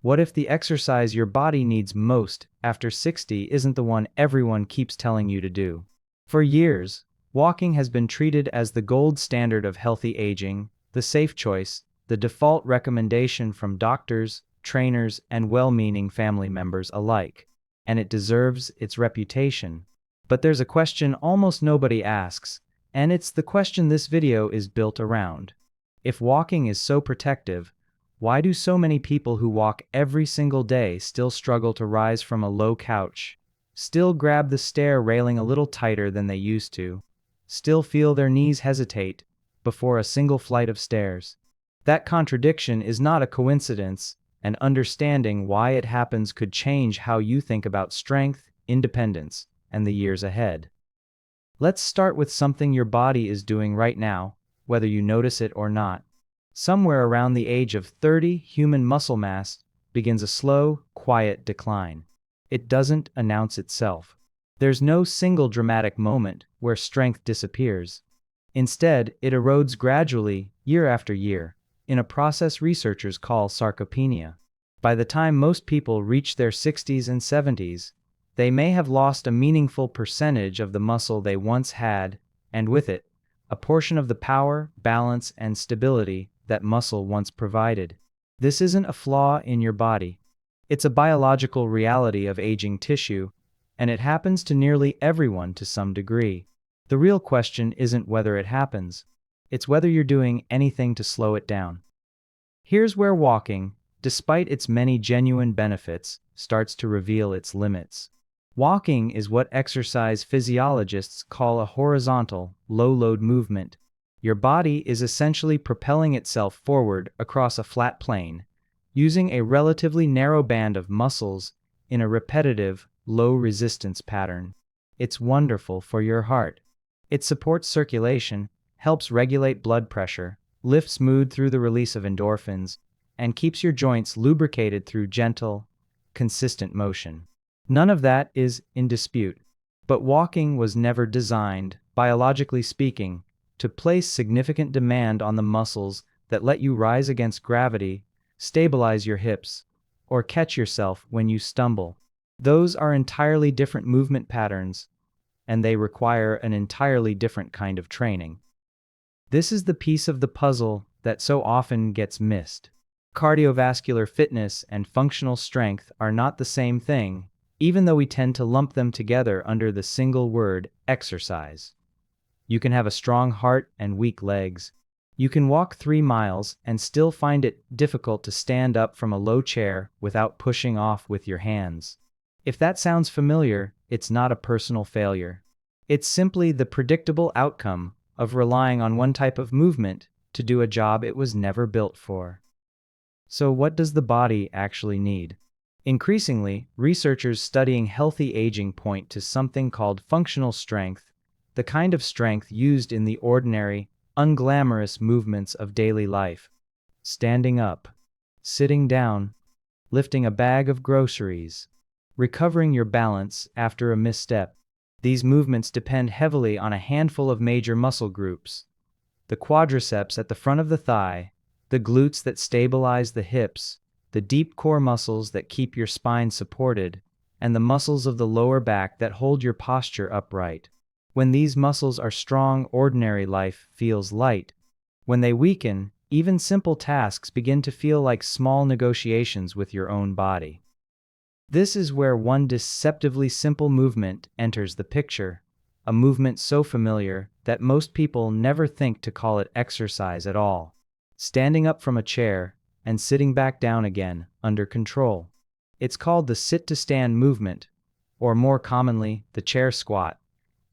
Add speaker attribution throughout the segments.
Speaker 1: What if the exercise your body needs most after 60 isn't the one everyone keeps telling you to do? For years, walking has been treated as the gold standard of healthy aging, the safe choice, the default recommendation from doctors, trainers, and well-meaning family members alike. And it deserves its reputation. But there's a question almost nobody asks, and it's the question this video is built around. If walking is so protective, why do so many people who walk every single day still struggle to rise from a low couch, still grab the stair railing a little tighter than they used to, still feel their knees hesitate before a single flight of stairs? That contradiction is not a coincidence, and understanding why it happens could change how you think about strength, independence, and the years ahead. Let's start with something your body is doing right now, whether you notice it or not. Somewhere around the age of 30, human muscle mass begins a slow, quiet decline. It doesn't announce itself. There's no single dramatic moment where strength disappears. Instead, it erodes gradually, year after year, in a process researchers call sarcopenia. By the time most people reach their 60s and 70s, they may have lost a meaningful percentage of the muscle they once had, and with it, a portion of the power, balance, and stability that muscle once provided. This isn't a flaw in your body. It's a biological reality of aging tissue, and it happens to nearly everyone to some degree. The real question isn't whether it happens. It's whether you're doing anything to slow it down. Here's where walking, despite its many genuine benefits, starts to reveal its limits. Walking is what exercise physiologists call a horizontal, low-load movement. Your body is essentially propelling itself forward across a flat plane, using a relatively narrow band of muscles in a repetitive, low-resistance pattern. It's wonderful for your heart. It supports circulation, helps regulate blood pressure, lifts mood through the release of endorphins, and keeps your joints lubricated through gentle, consistent motion. None of that is in dispute. But walking was never designed, biologically speaking, to place significant demand on the muscles that let you rise against gravity, stabilize your hips, or catch yourself when you stumble. Those are entirely different movement patterns, and they require an entirely different kind of training. This is the piece of the puzzle that so often gets missed. Cardiovascular fitness and functional strength are not the same thing, even though we tend to lump them together under the single word, exercise. You can have a strong heart and weak legs. You can walk 3 miles and still find it difficult to stand up from a low chair without pushing off with your hands. If that sounds familiar, it's not a personal failure. It's simply the predictable outcome of relying on one type of movement to do a job it was never built for. So what does the body actually need? Increasingly, researchers studying healthy aging point to something called functional strength, the kind of strength used in the ordinary, unglamorous movements of daily life. Standing up, sitting down, lifting a bag of groceries, recovering your balance after a misstep. These movements depend heavily on a handful of major muscle groups: the quadriceps at the front of the thigh, the glutes that stabilize the hips, the deep core muscles that keep your spine supported, and the muscles of the lower back that hold your posture upright. When these muscles are strong, ordinary life feels light. When they weaken, even simple tasks begin to feel like small negotiations with your own body. This is where one deceptively simple movement enters the picture, a movement so familiar that most people never think to call it exercise at all. Standing up from a chair and sitting back down again, under control. It's called the sit-to-stand movement, or more commonly, the chair squat,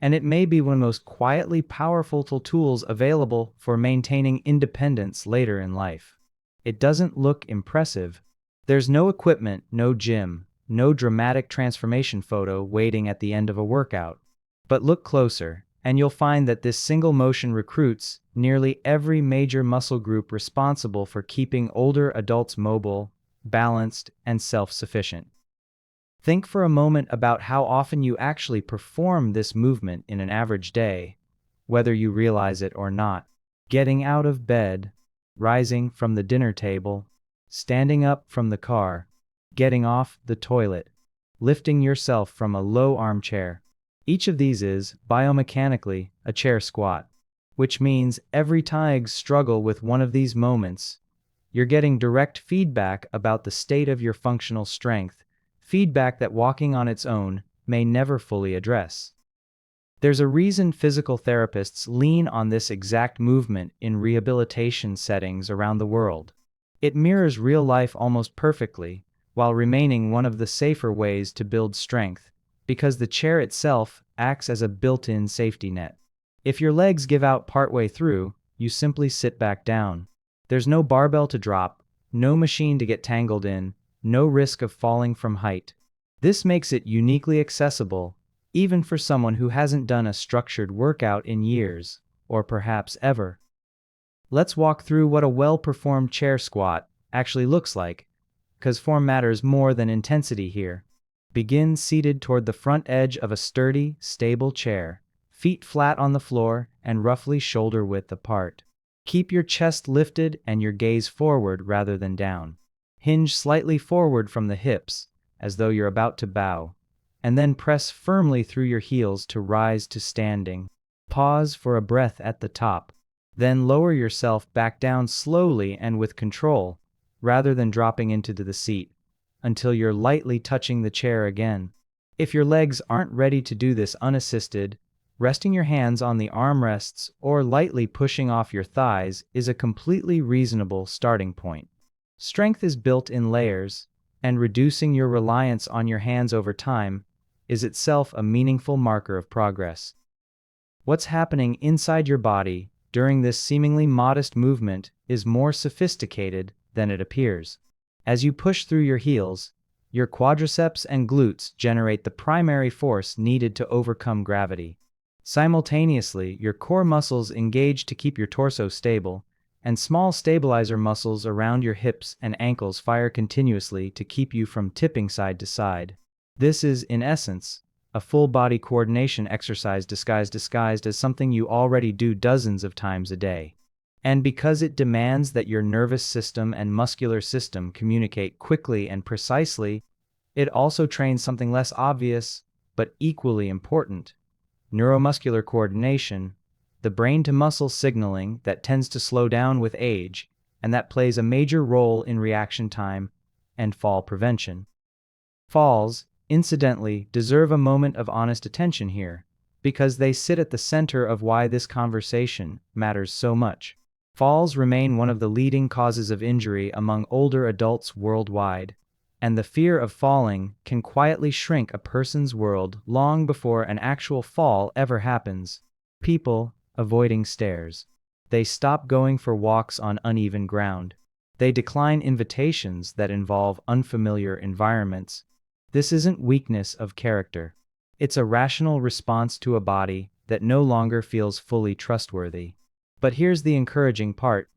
Speaker 1: and it may be one of the most quietly powerful tools available for maintaining independence later in life. It doesn't look impressive. There's no equipment, no gym, no dramatic transformation photo waiting at the end of a workout. But look closer, and you'll find that this single motion recruits nearly every major muscle group responsible for keeping older adults mobile, balanced, and self-sufficient. Think for a moment about how often you actually perform this movement in an average day, whether you realize it or not. Getting out of bed, rising from the dinner table, standing up from the car. getting off the toilet, lifting yourself from a low armchair. Each of these is, biomechanically, a chair squat, which means every time you struggle with one of these moments, you're getting direct feedback about the state of your functional strength, feedback that walking on its own may never fully address. There's a reason physical therapists lean on this exact movement in rehabilitation settings around the world. It mirrors real life almost perfectly, while remaining one of the safer ways to build strength, because the chair itself acts as a built-in safety net. If your legs give out partway through, you simply sit back down. There's no barbell to drop, no machine to get tangled in, no risk of falling from height. This makes it uniquely accessible, even for someone who hasn't done a structured workout in years, or perhaps ever. Let's walk through what a well-performed chair squat actually looks like, because form matters more than intensity here. Begin seated toward the front edge of a sturdy, stable chair, feet flat on the floor and roughly shoulder-width apart. Keep your chest lifted and your gaze forward rather than down. Hinge slightly forward from the hips, as though you're about to bow, and then press firmly through your heels to rise to standing. Pause for a breath at the top. Then lower yourself back down slowly and with control, rather than dropping into the seat, until you're lightly touching the chair again. If your legs aren't ready to do this unassisted, resting your hands on the armrests or lightly pushing off your thighs is a completely reasonable starting point. Strength is built in layers, and reducing your reliance on your hands over time is itself a meaningful marker of progress. What's happening inside your body during this seemingly modest movement is more sophisticated than it appears. As you push through your heels, your quadriceps and glutes generate the primary force needed to overcome gravity. Simultaneously, your core muscles engage to keep your torso stable, and small stabilizer muscles around your hips and ankles fire continuously to keep you from tipping side to side. This is, in essence, a full-body coordination exercise disguised as something you already do dozens of times a day. And because it demands that your nervous system and muscular system communicate quickly and precisely, it also trains something less obvious, but equally important: neuromuscular coordination, the brain-to-muscle signaling that tends to slow down with age, and that plays a major role in reaction time and fall prevention. Falls, incidentally, deserve a moment of honest attention here, because they sit at the center of why this conversation matters so much. Falls remain one of the leading causes of injury among older adults worldwide, and the fear of falling can quietly shrink a person's world long before an actual fall ever happens. People avoiding stairs. They stop going for walks on uneven ground. They decline invitations that involve unfamiliar environments. This isn't weakness of character. It's a rational response to a body that no longer feels fully trustworthy. But here's the encouraging part.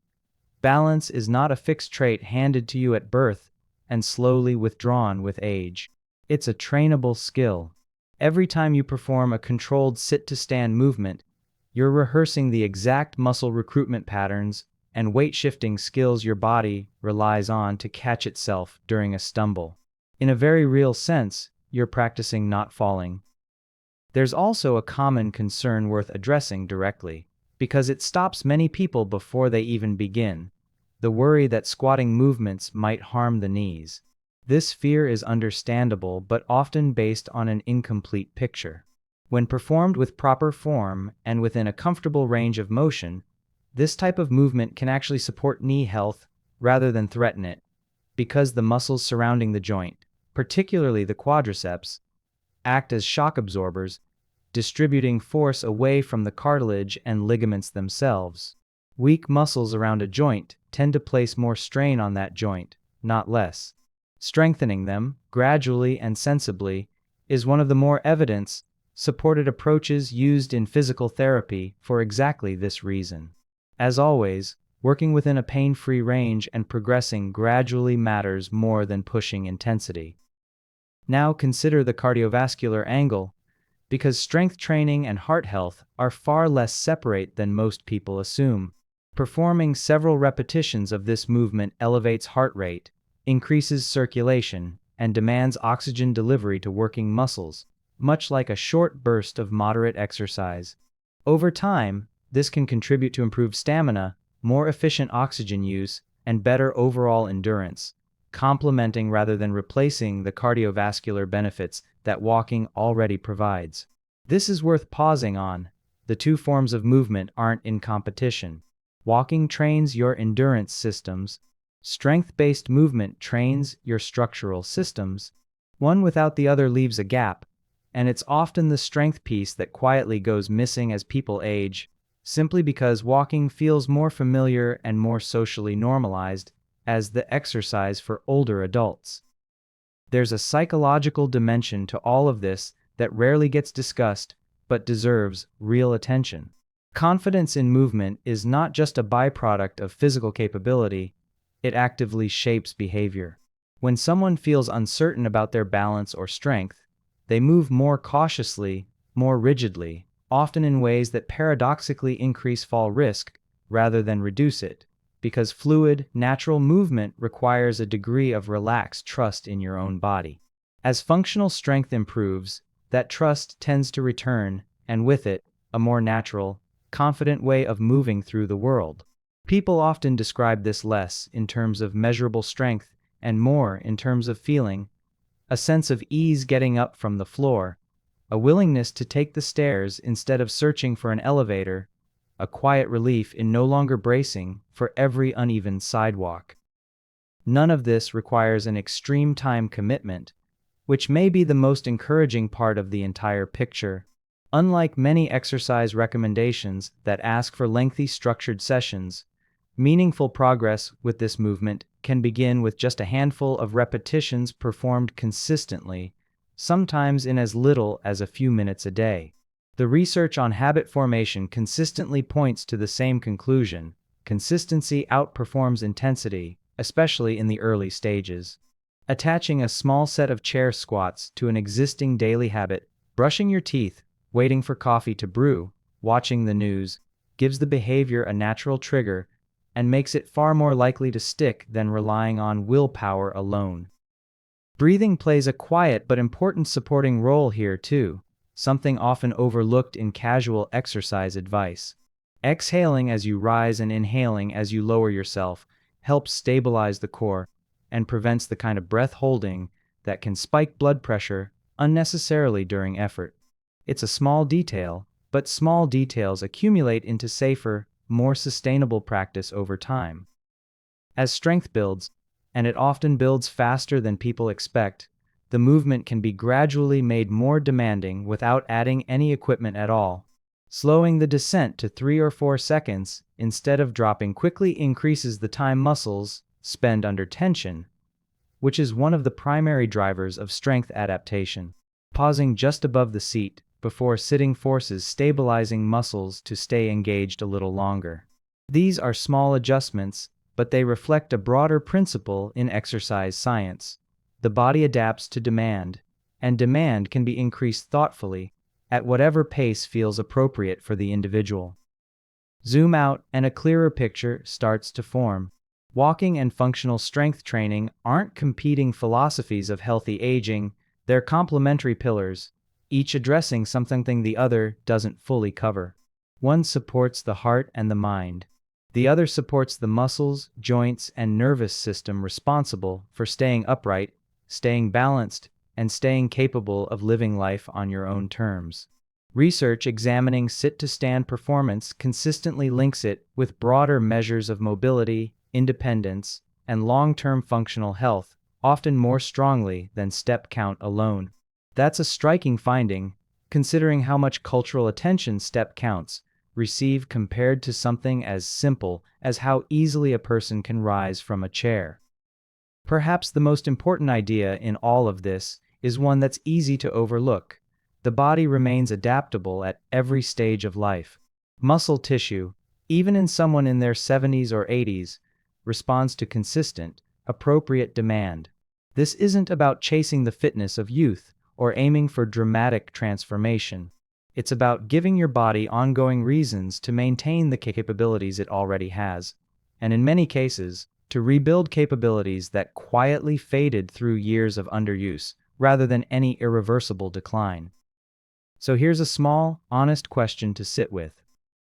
Speaker 1: Balance is not a fixed trait handed to you at birth and slowly withdrawn with age. It's a trainable skill. Every time you perform a controlled sit-to-stand movement, you're rehearsing the exact muscle recruitment patterns and weight-shifting skills your body relies on to catch itself during a stumble. In a very real sense, you're practicing not falling. There's also a common concern worth addressing directly, because it stops many people before they even begin: the worry that squatting movements might harm the knees. This fear is understandable but often based on an incomplete picture. When performed with proper form and within a comfortable range of motion, this type of movement can actually support knee health rather than threaten it, because the muscles surrounding the joint, particularly the quadriceps, act as shock absorbers, distributing force away from the cartilage and ligaments themselves. Weak muscles around a joint tend to place more strain on that joint, not less. Strengthening them, gradually and sensibly, is one of the more evidence-supported approaches used in physical therapy for exactly this reason. As always, working within a pain-free range and progressing gradually matters more than pushing intensity. Now consider the cardiovascular angle, because strength training and heart health are far less separate than most people assume. Performing several repetitions of this movement elevates heart rate, increases circulation, and demands oxygen delivery to working muscles, much like a short burst of moderate exercise. Over time, this can contribute to improved stamina, more efficient oxygen use, and better overall endurance, complementing rather than replacing the cardiovascular benefits that walking already provides. This is worth pausing on. The two forms of movement aren't in competition. Walking trains your endurance systems. Strength-based movement trains your structural systems. One without the other leaves a gap, and it's often the strength piece that quietly goes missing as people age, simply because walking feels more familiar and more socially normalized as the exercise for older adults. There's a psychological dimension to all of this that rarely gets discussed but deserves real attention. Confidence in movement is not just a byproduct of physical capability, it actively shapes behavior. When someone feels uncertain about their balance or strength, they move more cautiously, more rigidly, often in ways that paradoxically increase fall risk rather than reduce it, because fluid, natural movement requires a degree of relaxed trust in your own body. As functional strength improves, that trust tends to return, and with it, a more natural, confident way of moving through the world. People often describe this less in terms of measurable strength and more in terms of feeling, a sense of ease getting up from the floor, a willingness to take the stairs instead of searching for an elevator, a quiet relief in no longer bracing for every uneven sidewalk. None of this requires an extreme time commitment, which may be the most encouraging part of the entire picture. Unlike many exercise recommendations that ask for lengthy structured sessions, meaningful progress with this movement can begin with just a handful of repetitions performed consistently, sometimes in as little as a few minutes a day. The research on habit formation consistently points to the same conclusion: consistency outperforms intensity, especially in the early stages. Attaching a small set of chair squats to an existing daily habit, brushing your teeth, waiting for coffee to brew, watching the news, gives the behavior a natural trigger and makes it far more likely to stick than relying on willpower alone. Breathing plays a quiet but important supporting role here too, something often overlooked in casual exercise advice. Exhaling as you rise and inhaling as you lower yourself helps stabilize the core and prevents the kind of breath holding that can spike blood pressure unnecessarily during effort. It's a small detail, but small details accumulate into safer, more sustainable practice over time. As strength builds, and it often builds faster than people expect, the movement can be gradually made more demanding without adding any equipment at all. Slowing the descent to 3 or 4 seconds instead of dropping quickly increases the time muscles spend under tension, which is one of the primary drivers of strength adaptation. Pausing just above the seat before sitting forces stabilizing muscles to stay engaged a little longer. These are small adjustments, but they reflect a broader principle in exercise science. The body adapts to demand, and demand can be increased thoughtfully, at whatever pace feels appropriate for the individual. Zoom out and a clearer picture starts to form. Walking and functional strength training aren't competing philosophies of healthy aging, they're complementary pillars, each addressing something the other doesn't fully cover. One supports the heart and the mind. The other supports the muscles, joints, and nervous system responsible for staying upright, staying balanced, and staying capable of living life on your own terms. Research examining sit-to-stand performance consistently links it with broader measures of mobility, independence, and long-term functional health, often more strongly than step count alone. That's a striking finding, considering how much cultural attention step counts receive compared to something as simple as how easily a person can rise from a chair. Perhaps the most important idea in all of this is one that's easy to overlook. The body remains adaptable at every stage of life. Muscle tissue, even in someone in their 70s or 80s, responds to consistent, appropriate demand. This isn't about chasing the fitness of youth or aiming for dramatic transformation. It's about giving your body ongoing reasons to maintain the capabilities it already has, and in many cases, to rebuild capabilities that quietly faded through years of underuse, rather than any irreversible decline. So here's a small, honest question to sit with.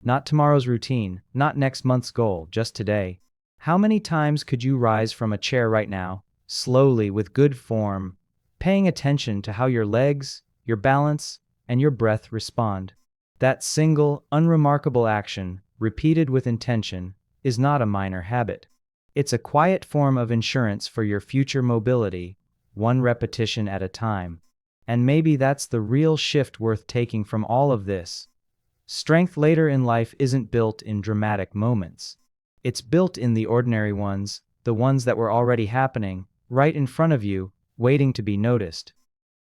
Speaker 1: Not tomorrow's routine, not next month's goal, just today. How many times could you rise from a chair right now, slowly, with good form, paying attention to how your legs, your balance, and your breath respond? That single, unremarkable action, repeated with intention, is not a minor habit. It's a quiet form of insurance for your future mobility, one repetition at a time. And maybe that's the real shift worth taking from all of this. Strength later in life isn't built in dramatic moments. It's built in the ordinary ones, the ones that were already happening, right in front of you, waiting to be noticed.